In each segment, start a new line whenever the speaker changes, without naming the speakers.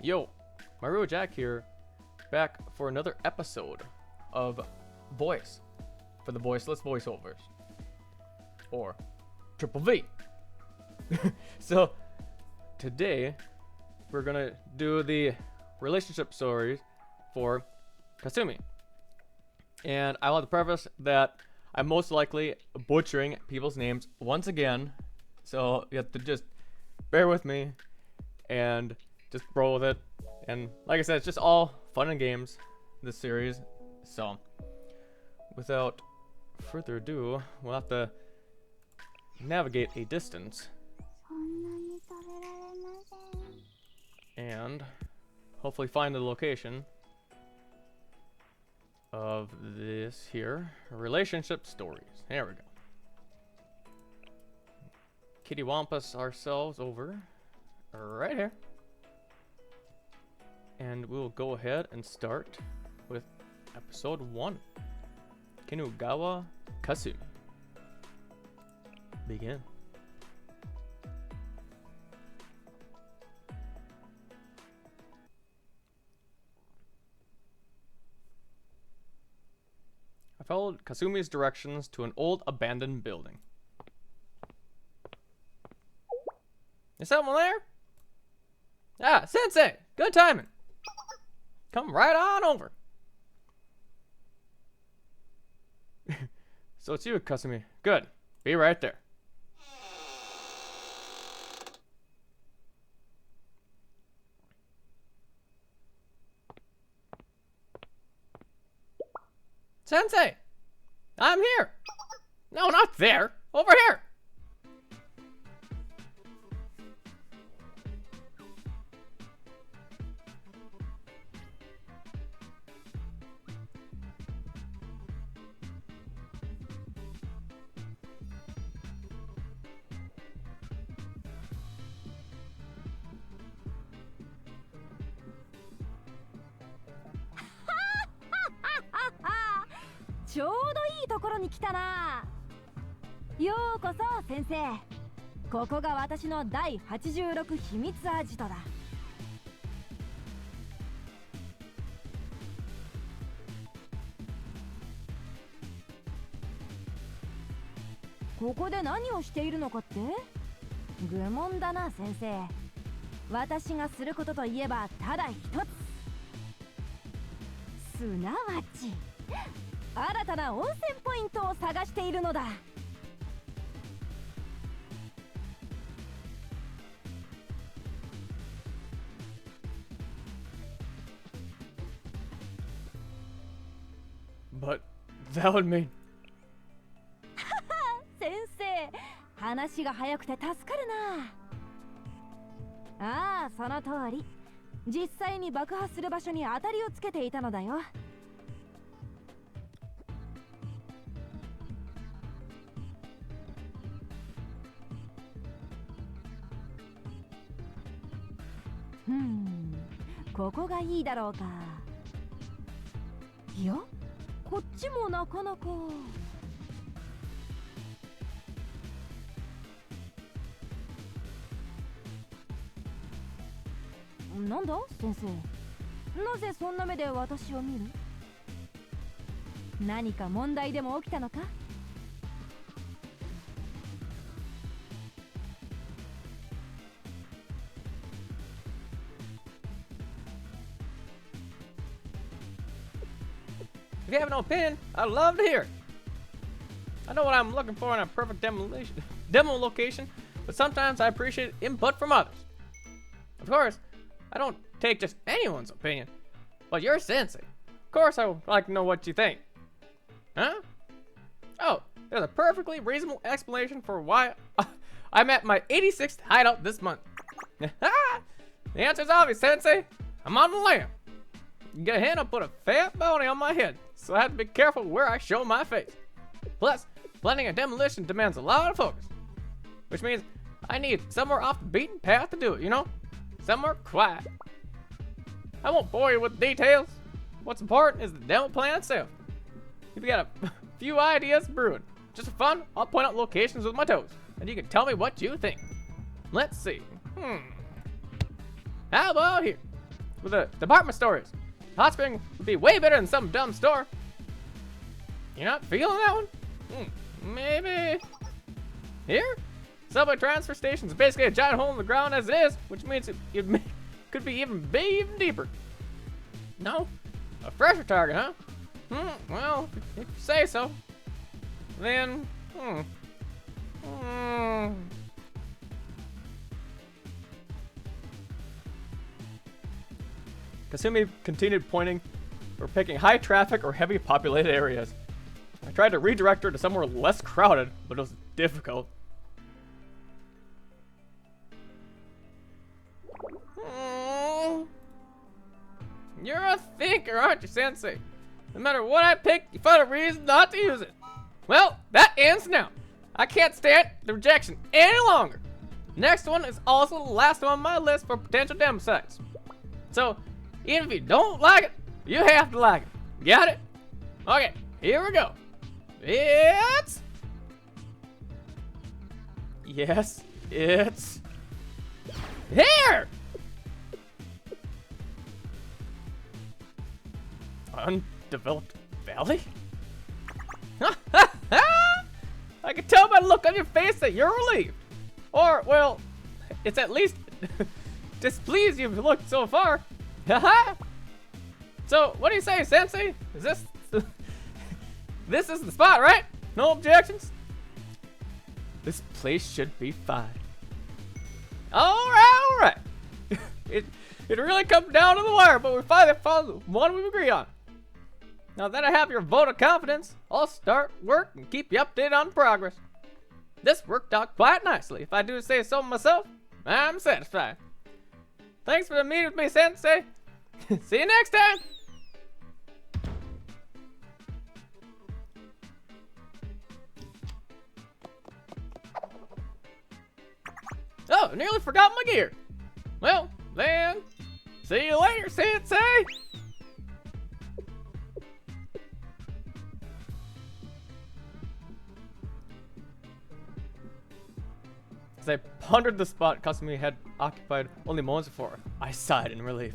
Yo, marujack here, back for another episode of Voice for the Voiceless Voiceovers, or Triple V. So, today, we're gonna do the relationship stories for Kasumi. And I want to preface that I'm most likely butchering people's names once again, so you have to just bear with me and just roll with it. And like I said, it's just all fun and games, this series. So, without further ado, we'll have to navigate a distance and hopefully find the location of this here relationship stories. There we go. Kittywampus ourselves over right here, and we'll go ahead and start with episode 1, Kinugawa Kasumi. Begin. I followed Kasumi's directions to an old abandoned building. Is someone there? Ah, Sensei! Good timing! Come right on over. So it's you, Kasumi. Good. Be right there. Sensei! I'm here! No, not there! Over here!
ちょうどいいところに来たな。ようこそ先生。ここが私の第86秘密アジトだ。ここで何をしているのかって？愚問だな先生。私がすることといえばただ一つ。すなわち新たな温泉ポイントを探しているのだ。
But that would mean...
先生、話が早くて助かるな。ああ、その通り。実際に爆破する場所に当たりをつけていたのだよ。ここがいいだろうか。いや、こっちもなかなか。なんだ先生、なぜそんな目で私を見る？何か問題でも起きたのか
？If you have no opinion, I'd love to hear it. I know what I'm looking for in a perfect demo location, but sometimes I appreciate input from others. Of course, I don't take just anyone's opinion, but you're sensei. Of course, I would like to know what you think. Huh? Oh, there's a perfectly reasonable explanation for why I'm at my 86th hideout this month. The answer's obvious, sensei. I'm on the lam. Get ahead and put a fat bounty on my head, so I have to be careful where I show my face. Plus, planning a demolition demands a lot of focus, which means I need somewhere off the beaten path to do it, you know? Somewhere quiet. I won't bore you with details. What's important is the demo plan itself. If you got a few ideas brewing, just for fun, I'll point out locations with my toes, and you can tell me what you think. Let's see. How about here? with the department stores. Hot spring would be way better than some dumb store. You're not feeling that one? Maybe here? Subway transfer station is basically a giant hole in the ground as it is, which means it could be even deeper. No? A fresher target, huh? Well, if you say so. Then, Kasumi continued pointing or picking high traffic or heavy populated areas. I tried to redirect her to somewhere less crowded, but it was difficult. You're a thinker, aren't you, Sensei? No matter what I pick, you find a reason not to use it. Well, that ends now. I can't stand the rejection any longer. Next one is also the last one on my list for potential demo sites. So, even if you don't like it, you have to like it. Got it? Okay, here we go. It's... Yes, it's... Here! Undeveloped valley? I can tell by the look on your face that you're relieved. Or, well, it's at least displeased you've looked so far. So, what do you say, Sensei? Is this... This is the spot, right? No objections? This place should be fine. Alright. It really comes down to the wire, but we finally found the one we agree on. Now that I have your vote of confidence, I'll start work and keep you updated on progress. This worked out quite nicely. If I do say so myself, I'm satisfied. Thanks for the meeting with me, Sensei. See you next time. Oh, I nearly forgot my gear. Well, then, see you later, Sensei. As I pondered the spot Kasumi had occupied only moments before, I sighed in relief.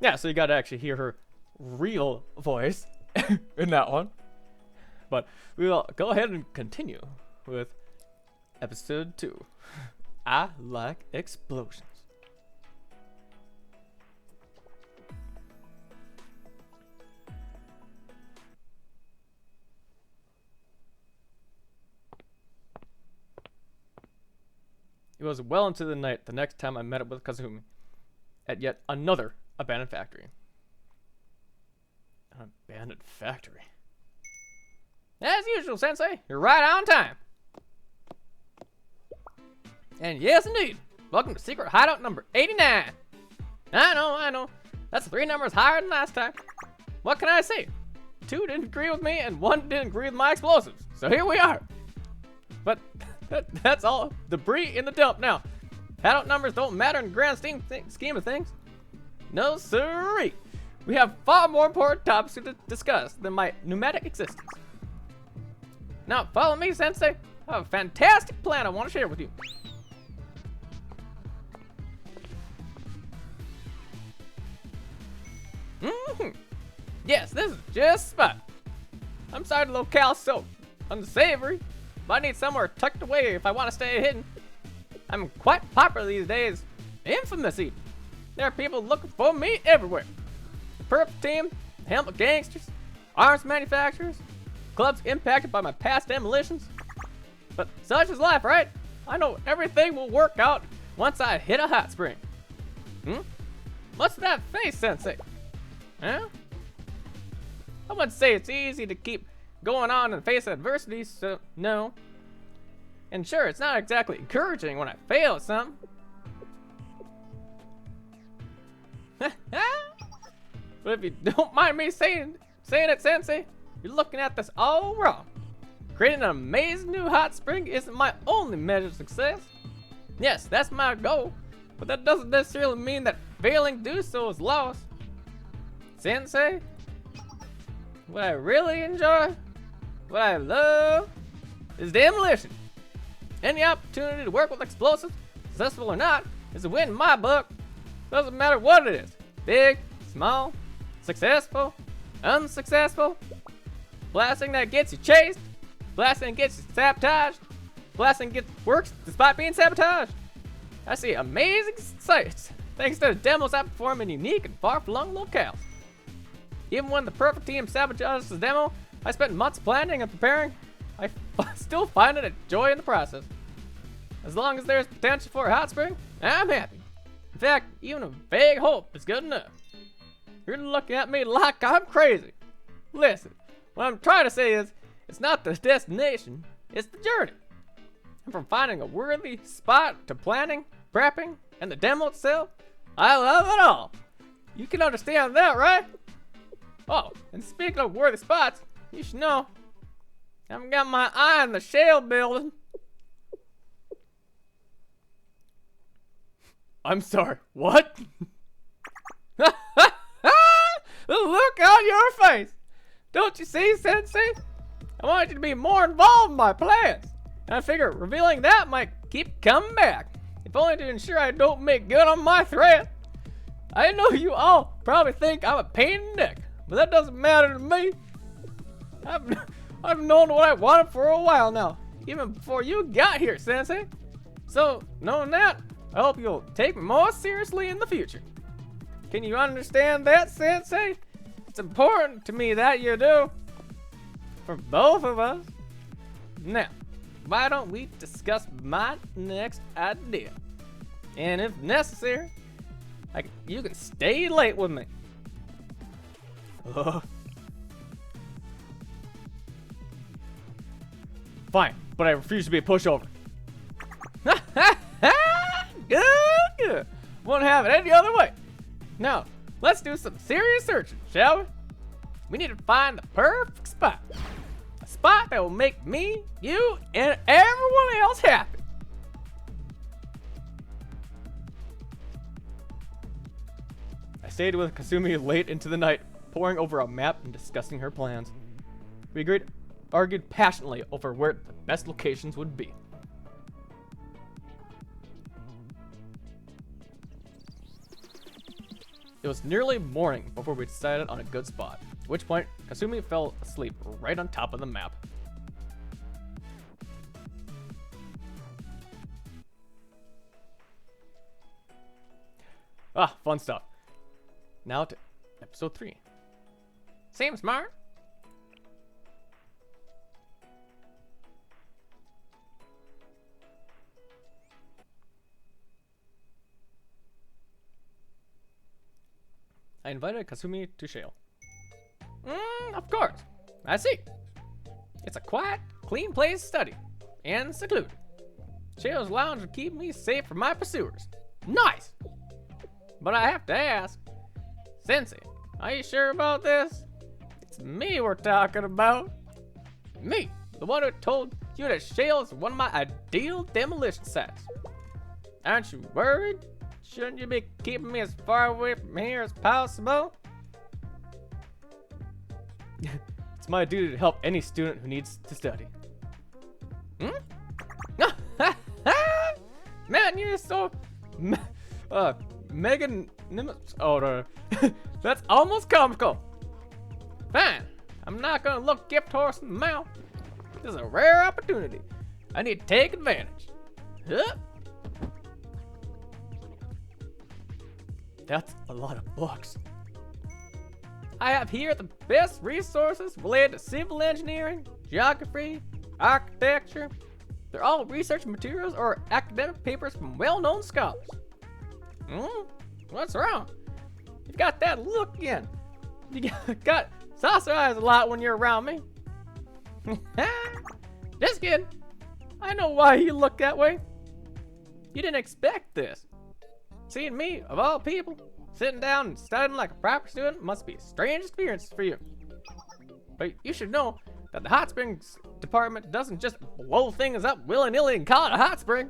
Yeah, so you gotta actually hear her real voice in that one. But we'll go ahead and continue with episode 2. I like explosions. It was well into the night the next time I met up with Kasumi at yet another abandoned factory. An abandoned factory. As usual, Sensei, you're right on time. And yes, indeed. Welcome to secret hideout number 89. I know. That's 3 numbers higher than last time. What can I say? 2 didn't agree with me and 1 didn't agree with my explosives. So here we are. But that's all debris in the dump now. Hideout numbers don't matter in the grand scheme of things. No sirree. We have far more important topics to discuss than my pneumatic existence. Now follow me, Sensei. I have a fantastic plan I want to share with you. Yes, this is just spot. I'm sorry the locale's so unsavory, but I need somewhere tucked away if I want to stay hidden. I'm quite popular these days, infamous even. There are people looking for me everywhere. The Purple Team, Helmet Gangsters, arms manufacturers, clubs impacted by my past demolitions. But such is life, right? I know everything will work out once I hit a hot spring. What's that face, Sensei? Huh? I wouldn't say it's easy to keep going on and face adversity, so no. And sure, it's not exactly encouraging when I fail at something. But if you don't mind me saying it, Sensei, you're looking at this all wrong. Creating an amazing new hot spring isn't my only measure of success. Yes, that's my goal, but that doesn't necessarily mean that failing to do so is lost. Sensei, what I really enjoy, what I love, is demolition. Any opportunity to work with explosives, successful or not, is a win in my book. Doesn't matter what it is. Big, small, successful, unsuccessful. Blasting that gets you chased. Blasting gets you sabotaged. Blasting works despite being sabotaged. I see amazing sights thanks to the demos I perform in unique and far-flung locales. Even when the perfect team sabotages the demo I spent months planning and preparing, I still find it a joy in the process. As long as there's potential for a hot spring, I'm happy. In fact, even a vague hope is good enough. You're looking at me like I'm crazy. Listen, what I'm trying to say is, it's not the destination, it's the journey. And from finding a worthy spot to planning, prepping, and the demo itself, I love it all. You can understand that, right? Oh, and speaking of worthy spots, you should know, I've got my eye on the shale building. I'm sorry, what? The look on your face. Don't you see, Sensei? I want you to be more involved in my plans. And I figure revealing that might keep coming back. If only to ensure I don't make good on my threat. I know you all probably think I'm a pain in the neck, but that doesn't matter to me. I've known what I wanted for a while now, even before you got here, Sensei. So, knowing that, I hope you'll take me more seriously in the future. Can you understand that, Sensei? It's important to me that you do. For both of us. Now, why don't we discuss my next idea? And if necessary, you can stay late with me. Fine, but I refuse to be a pushover. Good. Won't have it any other way. Now, let's do some serious searching, shall we? We need to find the perfect spot. A spot that will make me, you, and everyone else happy. I stayed with Kasumi late into the night, poring over a map and discussing her plans. We argued passionately over where the best locations would be. It was nearly morning before we decided on a good spot, at which point Kasumi fell asleep right on top of the map. Ah, fun stuff. Now to episode 3. Seems smart. I invited Kasumi to Shale. Of course. I see. It's a quiet, clean place to study, and secluded. Shale's lounge will keep me safe from my pursuers. Nice! But I have to ask, Sensei, are you sure about this? It's me we're talking about. Me, the one who told you that Shale is one of my ideal demolition sites. Aren't you worried? Shouldn't you be keeping me as far away from here as possible? It's my duty to help any student who needs to study. Man, you're so magnanimous. Oh, no. That's almost comical. Fine, I'm not gonna look gift horse in the mouth. This is a rare opportunity. I need to take advantage. That's a lot of books. I have here the best resources related to civil engineering, geography, architecture. They're all research materials or academic papers from well-known scholars. What's wrong? You've got that look again. You got saucer eyes a lot when you're around me. Just kidding. I know why you look that way. You didn't expect this. Seeing me, of all people, sitting down and studying like a proper student must be a strange experience for you. But you should know that the hot springs department doesn't just blow things up willy-nilly and call it a hot spring.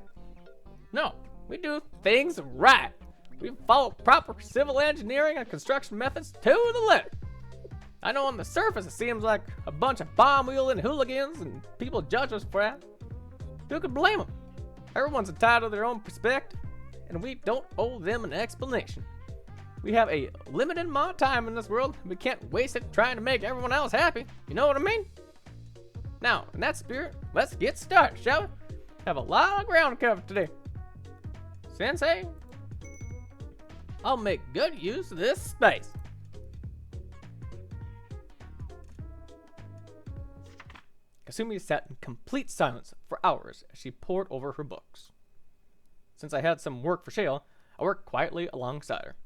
No, we do things right. We follow proper civil engineering and construction methods to the letter. I know on the surface it seems like a bunch of bomb-wielding hooligans and people judge us for that. Who could blame them? Everyone's entitled to their own perspective. and we don't owe them an explanation. We have a limited amount of time in this world, and we can't waste it trying to make everyone else happy. You know what I mean? Now, in that spirit, let's get started, shall we? Have a lot of ground to cover today. Sensei, I'll make good use of this space. Kasumi sat in complete silence for hours as she pored over her books. Since I had some work for Shale, I worked quietly alongside her.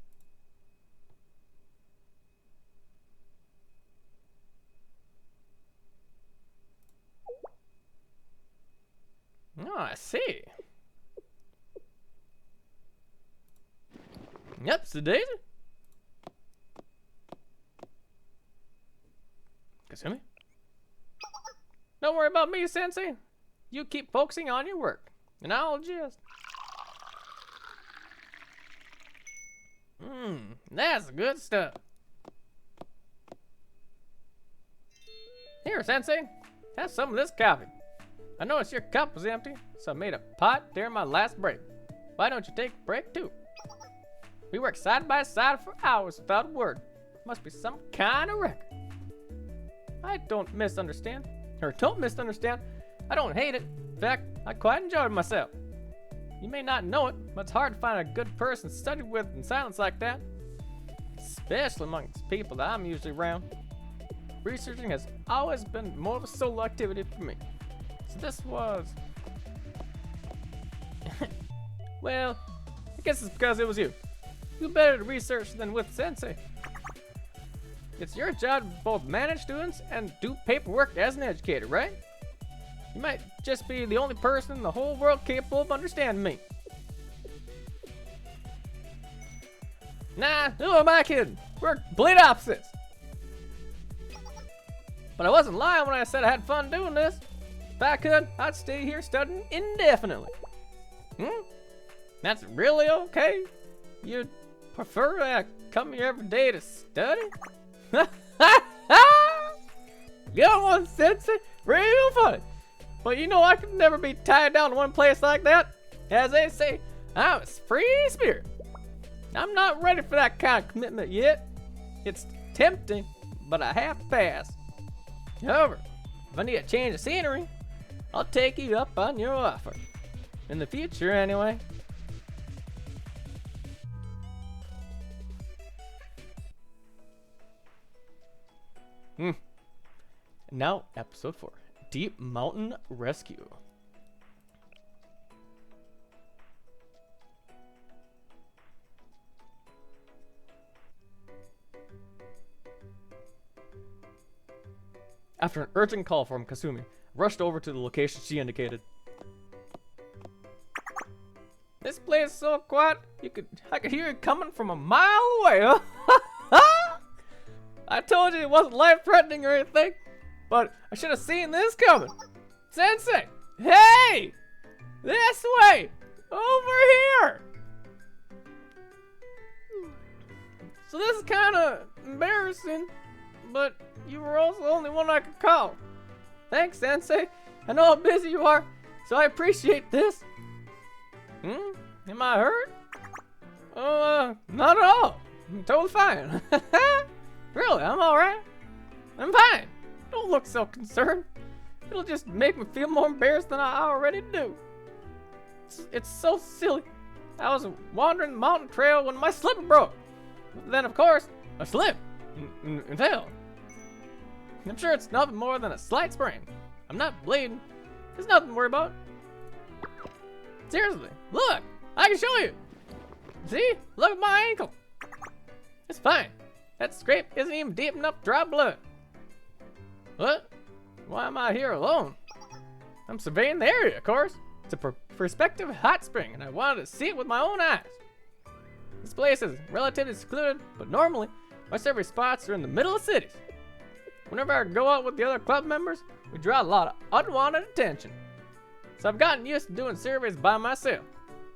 Oh, I see. Yep, it's the daisy. Kasumi? Don't worry about me, Sensei. You keep focusing on your work, and I'll just... That's good stuff. Here, Sensei, have some of this coffee. I noticed your cup was empty, so I made a pot during my last break. Why don't you take a break too? We worked side by side for hours without a word. Must be some kind of record. I don't misunderstand. Or don't misunderstand. I don't hate it. In fact, I quite enjoyed myself. You may not know it, but it's hard to find a good person to study with in silence like that. Especially amongst people that I'm usually around. Researching has always been more of a solo activity for me. So this was... Well, I guess it's because it was you. You're better at research than with Sensei. It's your job to both manage students and do paperwork as an educator, right? You might just be the only person in the whole world capable of understanding me. Nah, who am I kidding? We're complete opposites. But I wasn't lying when I said I had fun doing this. If I could, I'd stay here studying indefinitely. That's really okay? You'd prefer that I come here every day to study? Good one, Sensei. Real funny. But you know I could never be tied down to one place like that. As they say, I'm a free spirit. I'm not ready for that kind of commitment yet. It's tempting, but I have to pass. However, if I need a change of scenery, I'll take you up on your offer. In the future, anyway. Now, episode 4, Deep Mountain Rescue. After an urgent call from Kasumi, I rushed over to the location she indicated. This place is so quiet, I could hear it coming from a mile away. I told you it wasn't life-threatening or anything, but I should have seen this coming. Sensei, hey! This way! Over here! So this is kind of embarrassing, but you were also the only one I could call. Thanks, Sensei. I know how busy you are, so I appreciate this. Am I hurt? Oh, not at all. I'm totally fine. Really, I'm alright. I'm fine. Don't look so concerned. It'll just make me feel more embarrassed than I already do. It's so silly. I was wandering the mountain trail when my slipper broke. Then, of course, I slipped and fell. I'm sure it's nothing more than a slight sprain. I'm not bleeding. There's nothing to worry about. Seriously, look. I can show you. See? Look at my ankle. It's fine. That scrape isn't even deep enough to draw blood. What? Why am I here alone? I'm surveying the area, of course. It's a prospective hot spring, and I wanted to see it with my own eyes. This place is relatively secluded, but normally, my survey spots are in the middle of cities. Whenever I go out with the other club members, we draw a lot of unwanted attention. So I've gotten used to doing surveys by myself.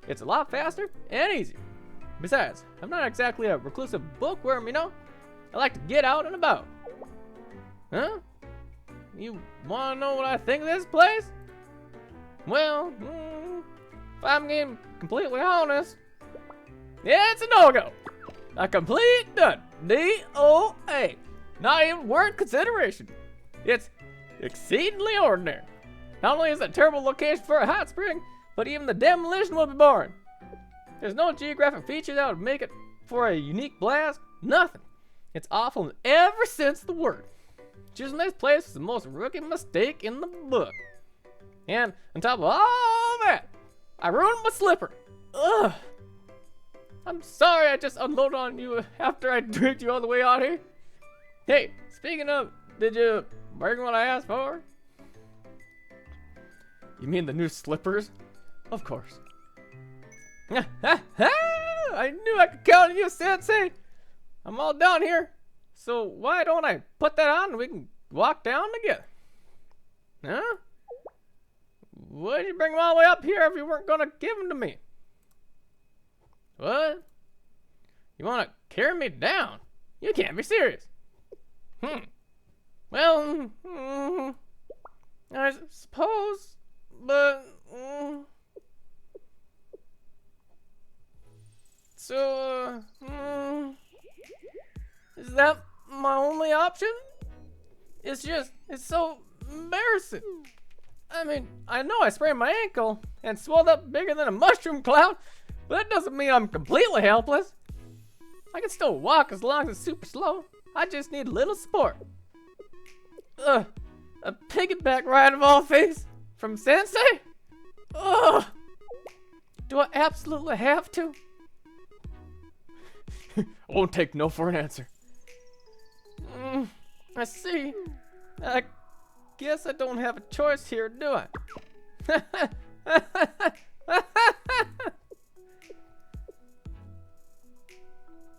It's a lot faster and easier. Besides, I'm not exactly a reclusive bookworm, you know? I like to get out and about. Huh? You wanna know what I think of this place? Well, if I'm being completely honest, Yeah, it's a no-go. A complete done. DOA. Not even worth consideration. It's exceedingly ordinary. Not only is it a terrible location for a hot spring, but even the demolition would be boring. There's no geographic feature that would make it for a unique blast. Nothing. It's awful in every sense of the word. Choosing this place is the most rookie mistake in the book. And on top of all that, I ruined my slipper. Ugh. I'm sorry I just unloaded on you after I dragged you all the way out here. Hey, speaking of, did you bring what I asked for? You mean the new slippers? Of course. I knew I could count on you, Sensei. I'm all down here. So why don't I put that on and we can walk down together? Huh? Why'd you bring them all the way up here if you weren't gonna give them to me? What? You wanna carry me down? You can't be serious. Well, I suppose, but so is that my only option? It's so embarrassing. I mean, I know I sprained my ankle and swelled up bigger than a mushroom cloud, but that doesn't mean I'm completely helpless. I can still walk as long as it's super slow. I just need a little support. A piggyback ride of all things from Sensei? Ugh. Do I absolutely have to? I won't take no for an answer. I see. I guess I don't have a choice here, do I?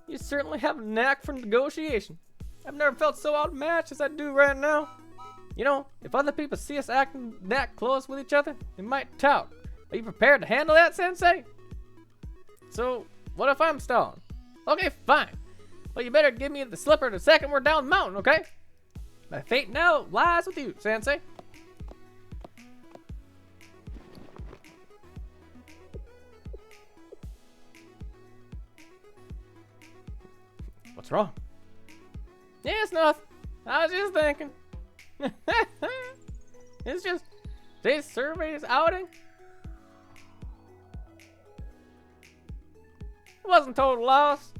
You certainly have a knack for negotiation. I've never felt so outmatched as I do right now. You know, if other people see us acting that close with each other, they might tout. Are you prepared to handle that, Sensei? So, what if I'm stalling? Okay, fine. Well, you better give me the slipper the second we're down the mountain, okay? My fate now lies with you, Sensei. What's wrong? Yeah, it's nothing. I was just thinking. It's just this survey's outing. It wasn't total loss.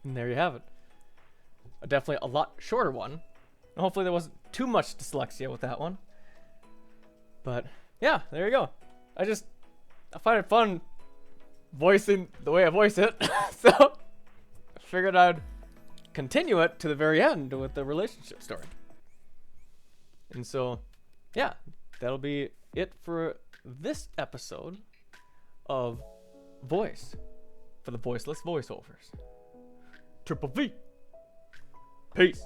And there you have it. Definitely a lot shorter one. Hopefully there wasn't too much dyslexia with that one. But yeah, there you go. I find it fun voicing the way I voice it. So I figured I'd continue it to the very end with the relationship story. And so, yeah, that'll be it for this episode of Voice for the Voiceless Voiceovers. Triple V. Peace.